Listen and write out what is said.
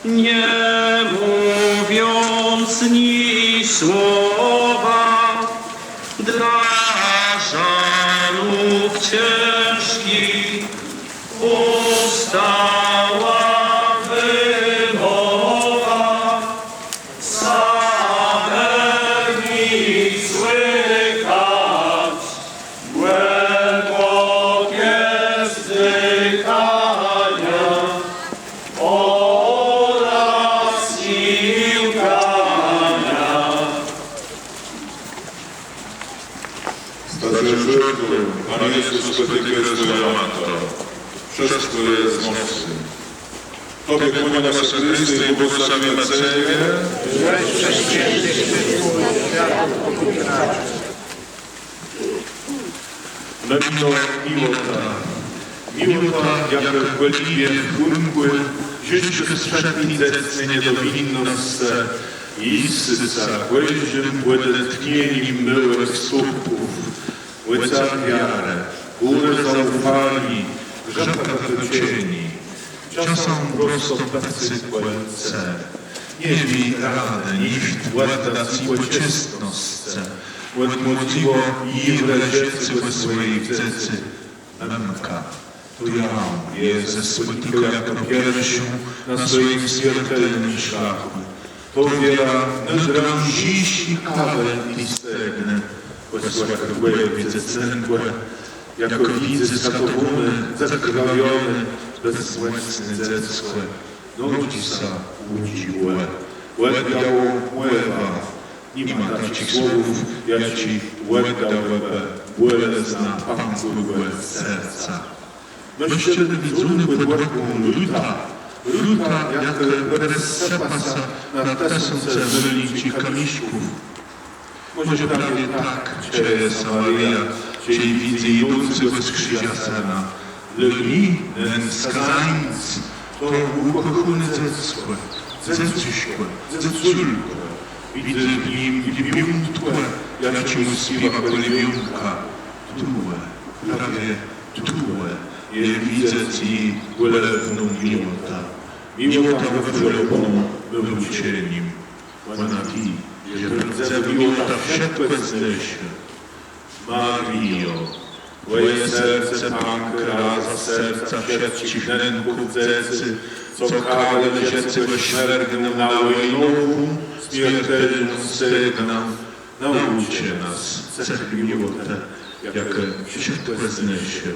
nie mówiąc ni słowa, dla żalów ciężkich ustała wymowa. Same dni słychać głębokie wzdychania oraz i łkania. Starzy rzekł, Pan Jezus spotyka swoją matkę, przez które jest mocny. Tobie kłania nasze Chrysty i błogosławimy Ciebie. Lemino miłota, jak chwaliwie chłymkły, żyćke sprzednicece niedowinnosce i syca chłęźem błędetnieniem myłych słupków, łyca wiarę, górę zaufali, rzeka wycieni, czasem prosto pecykłęce, nie wi radę, niż łeda ciłeczystnosce, łed modziło i wreszcie swojej wcecy, memka. To ja je ze spotykał jako pierwszą na swoim śmiertelnym szlaku. To wiera nadrążyści kawę i stegnę, posłach widzę cęgłe, jako widzę skatowony, zakrwawiony, bezsłęczny zecłe. Nodzisa łudziłe, łeb biało łewa, nie ma takich słów, ja ci łeb dał łebę, błele zna pan kurwę serca. Mężczyzny widzuny podłogą luta, jak rezepasa na tesące mylić i kamiszków. Może prawie tak dzieje Samaria, czyli widzę idącego z krzyża sena. Lgni, ten skazańc, to ukochany zecłe, zecuśkłe, zeculkłe. Widzę w nim biuntłe, jak ci mu śpiewa kolibiunka. Tułe, prawie tułe. Je widzę ci ulewną miłota. Miłota wyfleponą był cieniem. Ona ti, że rdzę miłota wsiekłe znesie. Mario, twoje serce pankra za serca wszystkich nęków zecy, co kale dziecko śmiergnę na łejnową, śmiertelną sygnał. Nauczcie nas cech miłota, jak wsiekłe znesie.